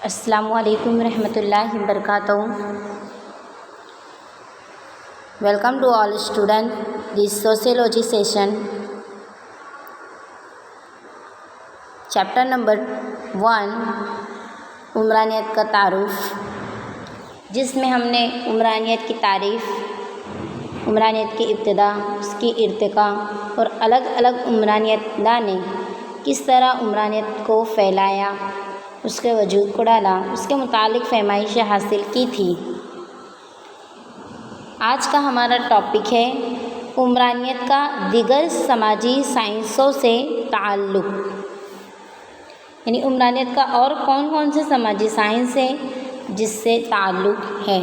السلام علیکم ورحمۃ اللہ وبرکاتہ. Welcome to all student this sociology session. Chapter number 1 عمرانیت کا تعارف، جس میں ہم نے عمرانیت کی تعریف، عمرانیت کی ابتدا، اس کی ارتقاء اور الگ الگ عمرانیت نے کس طرح عمرانیت کو پھیلایا، اس کے وجود کو ڈالا، اس کے متعلق فہمائشیں حاصل کی تھی. آج کا ہمارا ٹاپک ہے عمرانیت کا دیگر سماجی سائنسوں سے تعلق، یعنی عمرانیت کا اور کون کون سے سماجی سائنس ہے جس سے تعلق ہے.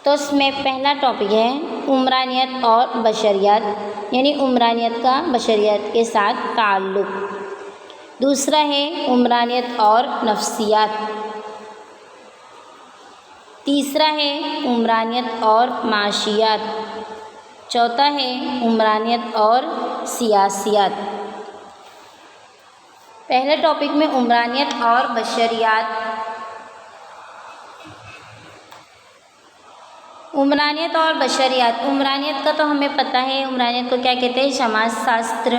تو اس میں پہلا ٹاپک ہے عمرانیت اور بشریات، یعنی عمرانیت کا بشریات کے ساتھ تعلق. دوسرا ہے عمرانیت اور نفسیات. تیسرا ہے عمرانیت اور معاشیات. چوتھا ہے عمرانیت اور سیاسیات. پہلے ٹاپک میں عمرانیت اور بشریات. عمرانیت اور بشریات. عمرانیت کا تو ہمیں پتہ ہے، عمرانیت کو کیا کہتے ہیں؟ سماج شاستر.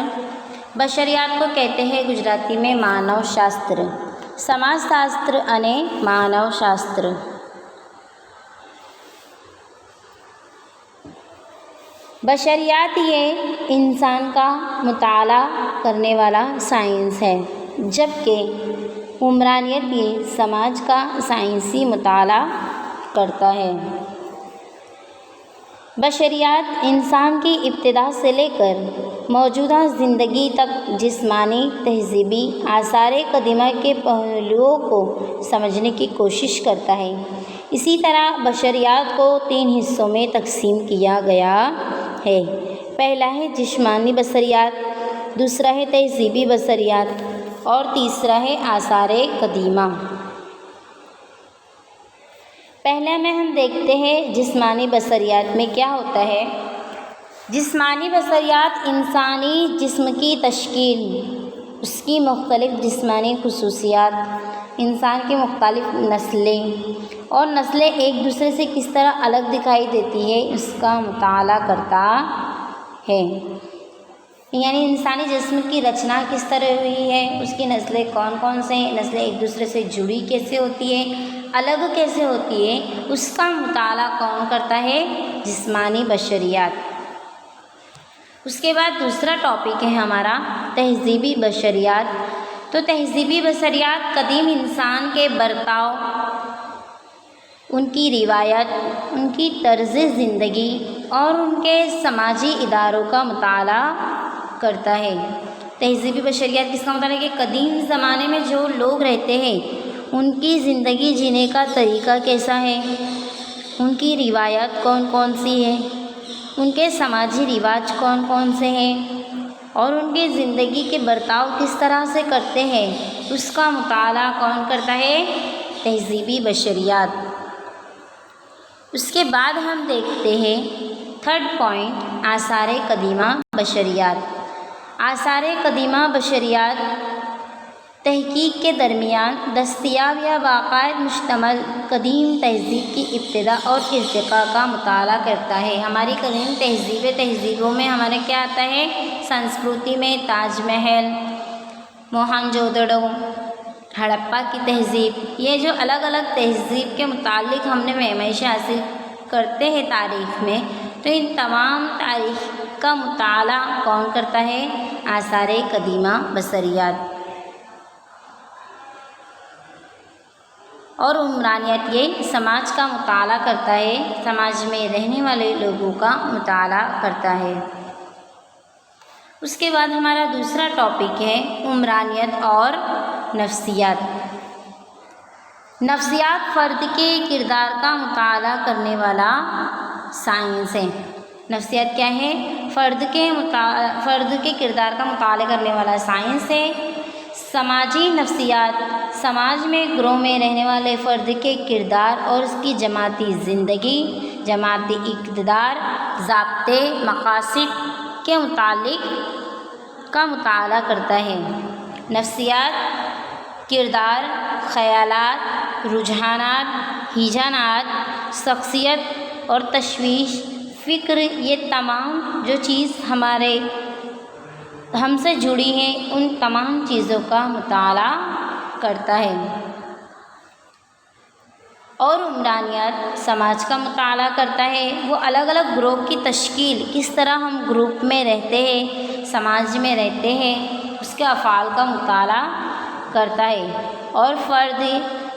بشریات کو کہتے ہیں گجراتی میں مانو شاستر. سماج شاستر અને مانو شاستر. بشریات یہ انسان کا مطالعہ کرنے والا سائنس ہے، جبکہ عمرانیت یہ سماج کا سائنسی مطالعہ کرتا ہے. بشریات انسان کی ابتدا سے لے کر موجودہ زندگی تک جسمانی، تہذیبی آثار قدیمہ کے پہلوؤں کو سمجھنے کی کوشش کرتا ہے. اسی طرح بشریات کو 3 حصوں میں تقسیم کیا گیا ہے. پہلا ہے جسمانی بشریات، دوسرا ہے تہذیبی بشریات اور تیسرا ہے آثار قدیمہ. پہلے میں ہم دیکھتے ہیں جسمانی بشریات میں کیا ہوتا ہے. جسمانی بشریات انسانی جسم کی تشکیل، اس کی مختلف جسمانی خصوصیات، انسان کی مختلف نسلیں اور نسلیں ایک دوسرے سے کس طرح الگ دکھائی دیتی ہے، اس کا مطالعہ کرتا ہے. یعنی انسانی جسم کی رچنا کس طرح ہوئی ہے، اس کی نسلیں کون کون سے ہیں، نسلیں ایک دوسرے سے جڑی کیسے ہوتی ہے، الگ کیسے ہوتی ہے، اس کا مطالعہ کون کرتا ہے؟ جسمانی بشریات. اس کے بعد دوسرا ٹاپک ہے ہمارا تہذیبی بشریات. تو تہذیبی بشریات قدیم انسان کے برتاؤ، ان کی روایت، ان کی طرز زندگی اور ان کے سماجی اداروں کا مطالعہ کرتا ہے. تہذیبی بشریات کس کا مطالعہ ہے کہ قدیم زمانے میں جو لوگ رہتے ہیں ان کی زندگی جینے کا طریقہ کیسا ہے، ان کی روایت کون کون سی ہے، ان کے سماجی رواج کون کون سے ہیں اور ان کی زندگی کے برتاؤ کس طرح سے کرتے ہیں، اس کا مطالعہ کون کرتا ہے؟ تہذیبی بشریات. اس کے بعد ہم دیکھتے ہیں 3rd پوائنٹ آثار قدیمہ بشریات. آثار قدیمہ بشریات تحقیق کے درمیان دستیاب یا باقاعدہ مشتمل قدیم تہذیب کی ابتدا اور ارتقاء کا مطالعہ کرتا ہے. ہماری قدیم تہذیبوں میں ہمارے کیا آتا ہے؟ سنسکرتی میں تاج محل، موہنجودڑو، ہڑپا کی تہذیب. یہ جو الگ الگ تہذیب کے متعلق ہم نے فہمائشیں حاصل کرتے ہیں تاریخ میں، تو ان تمام تاریخ کا مطالعہ کون کرتا ہے؟ آثار قدیمہ بشریات. اور عمرانیت یہ سماج کا مطالعہ کرتا ہے، سماج میں رہنے والے لوگوں کا مطالعہ کرتا ہے. اس کے بعد ہمارا دوسرا ٹاپک ہے عمرانیت اور نفسیات. نفسیات فرد کے کردار کا مطالعہ کرنے والا سائنس ہے. نفسیات کیا ہے؟ فرد کے کردار کا مطالعہ کرنے والا سائنس ہے. سماجی نفسیات سماج میں گروہ میں رہنے والے فرد کے کردار اور اس کی جماعتی زندگی، جماعتی اقتدار، ضابطے، مقاصد کے متعلق کا مطالعہ کرتا ہے. نفسیات کردار، خیالات، رجحانات، ہیجانات، شخصیت اور تشویش، فکر، یہ تمام جو چیز ہم سے جڑی ہیں ان تمام چیزوں کا مطالعہ کرتا ہے۔ اور عمرانیت سماج کا مطالعہ کرتا ہے، وہ الگ الگ گروہ کی تشکیل، کس طرح ہم گروپ میں رہتے ہیں، سماج میں رہتے ہیں، اس کے افعال کا مطالعہ کرتا ہے۔ اور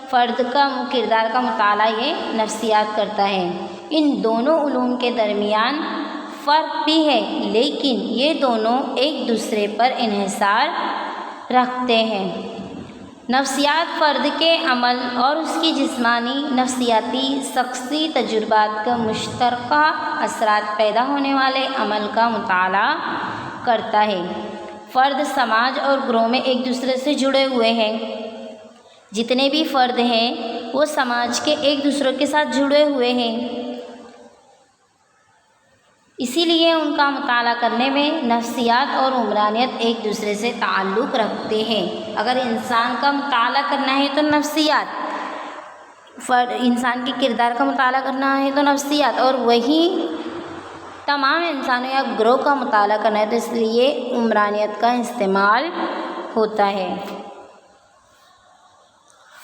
فرد کا کردار کا مطالعہ یہ نفسیات کرتا ہے۔ ان دونوں علوم کے درمیان فرق بھی ہے، لیکن یہ دونوں ایک دوسرے پر انحصار رکھتے ہیں۔ نفسیات فرد کے عمل اور اس کی جسمانی، نفسیاتی، شخصی تجربات کے مشترکہ اثرات پیدا ہونے والے عمل کا مطالعہ کرتا ہے۔ فرد سماج اور گروہ میں ایک دوسرے سے جڑے ہوئے ہیں۔ جتنے بھی فرد ہیں وہ سماج کے ایک دوسرے کے ساتھ جڑے ہوئے ہیں، اسی لیے ان کا مطالعہ کرنے میں نفسیات اور عمرانیت ایک دوسرے سے تعلق رکھتے ہیں۔ اگر انسان کا مطالعہ کرنا ہے تو نفسیات، انسان کے کردار کا مطالعہ کرنا ہے تو نفسیات، اور وہی تمام انسانوں یا گروہ کا مطالعہ کرنا ہے تو اس لیے عمرانیت کا استعمال ہوتا ہے۔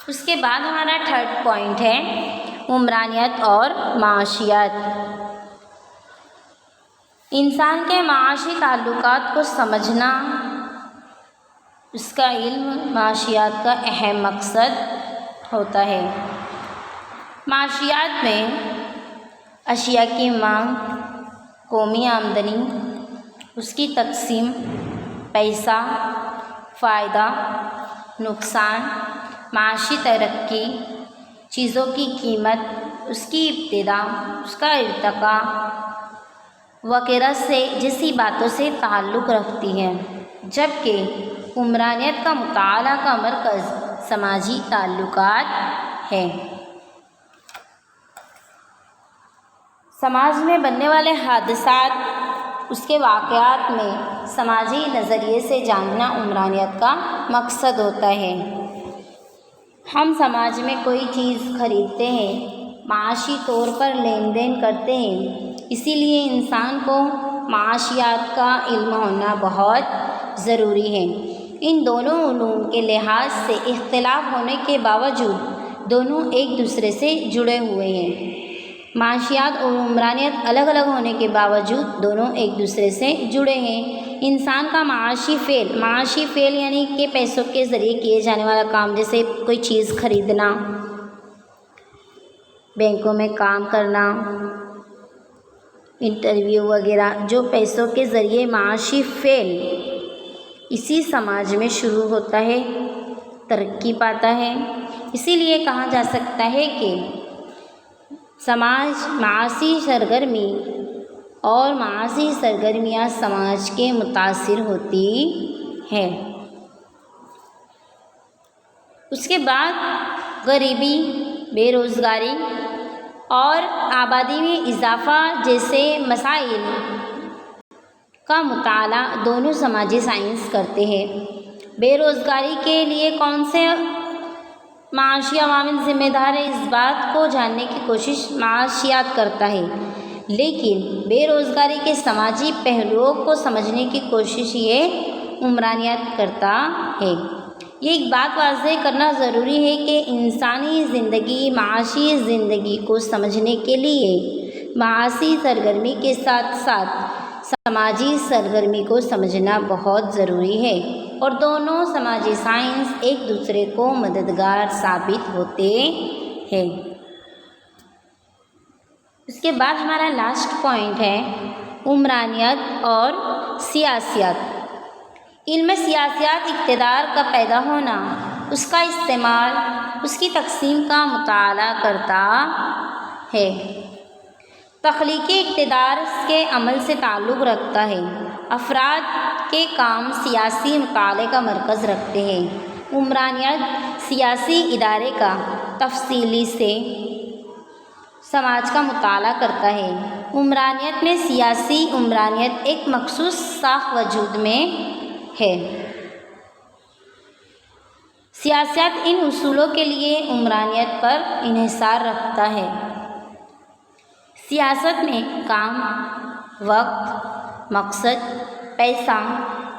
اس کے بعد ہمارا 3rd پوائنٹ ہے عمرانیت اور معاشیات۔ انسان کے معاشی تعلقات کو سمجھنا، اس کا علم معاشیات کا اہم مقصد ہوتا ہے۔ معاشیات میں اشیاء کی مانگ، قومی آمدنی، اس کی تقسیم، پیسہ، فائدہ، نقصان، معاشی ترقی، چیزوں کی قیمت، اس کی ابتدا، اس کا ارتقاء وغیرہ سے جیسی باتوں سے تعلق رکھتی ہے، جبکہ عمرانیت کا مطالعہ کا مرکز سماجی تعلقات ہے۔ سماج میں بننے والے حادثات، اس کے واقعات میں سماجی نظریے سے جاننا عمرانیت کا مقصد ہوتا ہے۔ ہم سماج میں کوئی چیز خریدتے ہیں، معاشی طور پر لین دین کرتے ہیں، اسی لیے انسان کو معاشیات کا علم ہونا بہت ضروری ہے۔ ان دونوں علوم کے لحاظ سے اختلاف ہونے کے باوجود دونوں ایک دوسرے سے جڑے ہوئے ہیں۔ معاشیات اور عمرانیت الگ الگ ہونے کے باوجود دونوں ایک دوسرے سے جڑے ہیں۔ انسان کا معاشی فعل یعنی کہ پیسوں کے ذریعے کیے جانے والا کام، جیسے کوئی چیز خریدنا، بینکوں میں کام کرنا، انٹرویو وغیرہ، جو پیسوں کے ذریعے معاشی فعل اسی سماج میں شروع ہوتا ہے، ترقی پاتا ہے۔ اسی لیے کہا جا سکتا ہے کہ سماج معاشی سرگرمی اور معاشی سرگرمیاں سماج کے متاثر ہوتی ہیں۔ اس کے بعد غریبی، بے روزگاری اور آبادی میں اضافہ جیسے مسائل کا مطالعہ دونوں سماجی سائنس کرتے ہیں۔ بے روزگاری کے لیے کون سے معاشی عوامل ذمہ دار ہیں، اس بات کو جاننے کی کوشش معاشیات کرتا ہے، لیکن بے روزگاری کے سماجی پہلوؤں کو سمجھنے کی کوشش یہ عمرانیت کرتا ہے۔ یہ ایک بات واضح کرنا ضروری ہے کہ انسانی زندگی، معاشی زندگی کو سمجھنے کے لیے معاشی سرگرمی کے ساتھ ساتھ سماجی سرگرمی کو سمجھنا بہت ضروری ہے، اور دونوں سماجی سائنس ایک دوسرے کو مددگار ثابت ہوتے ہیں۔ اس کے بعد ہمارا لاسٹ پوائنٹ ہے عمرانیت اور سیاسیات۔ علم سیاسیات اقتدار کا پیدا ہونا، اس کا استعمال، اس کی تقسیم کا مطالعہ کرتا ہے۔ تخلیقی اقتدار کے عمل سے تعلق رکھتا ہے۔ افراد کے کام سیاسی مطالعے کا مرکز رکھتے ہیں۔ عمرانیت سیاسی ادارے کا تفصیلی سے سماج کا مطالعہ کرتا ہے۔ عمرانیت میں سیاسی عمرانیت ایک مخصوص ساخت وجود میں ہے۔ سیاست ان اصولوں کے لیے عمرانیت پر انحصار رکھتا ہے۔ سیاست میں کام، وقت، مقصد، پیسہ،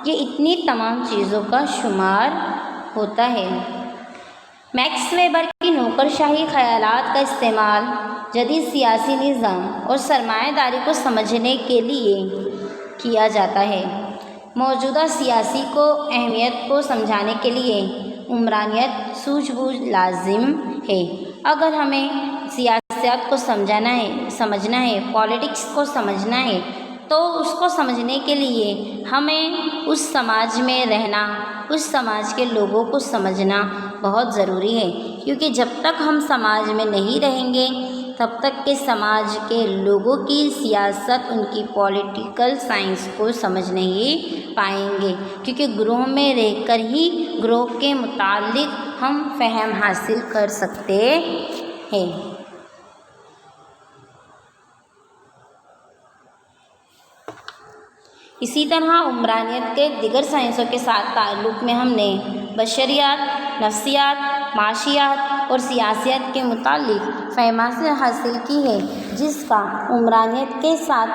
یہ اتنی تمام چیزوں کا شمار ہوتا ہے۔ میکس ویبر کی نوکرشاہی خیالات کا استعمال جدید سیاسی نظام اور سرمایہ داری کو سمجھنے کے لیے کیا جاتا ہے۔ موجودہ سیاسی کو اہمیت کو سمجھانے کے لیے عمرانیت سوجھ بوجھ لازم ہے۔ اگر ہمیں سیاست کو سمجھنا ہے، پالیٹکس کو سمجھنا ہے، تو اس کو سمجھنے کے لیے ہمیں اس سماج میں رہنا، اس سماج کے لوگوں کو سمجھنا بہت ضروری ہے، کیونکہ جب تک ہم سماج میں نہیں رہیں گے تب تک کہ سماج کے لوگوں کی سیاست، ان کی پولیٹیکل سائنس کو سمجھ نہیں پائیں گے، کیونکہ گروہ میں رہ کر ہی گروہ کے متعلق ہم فہم حاصل کر سکتے ہیں۔ اسی طرح عمرانیت کے دیگر سائنسوں کے ساتھ تعلق میں ہم نے بشریات، نفسیات، معاشیات اور سیاسیات کے متعلق فہم حاصل کی ہے، جس کا عمرانیت کے ساتھ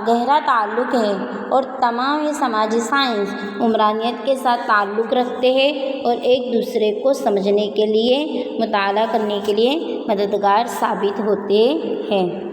گہرا تعلق ہے، اور تمام یہ سماجی سائنس عمرانیت کے ساتھ تعلق رکھتے ہیں اور ایک دوسرے کو سمجھنے کے لیے، مطالعہ کرنے کے لیے مددگار ثابت ہوتے ہیں۔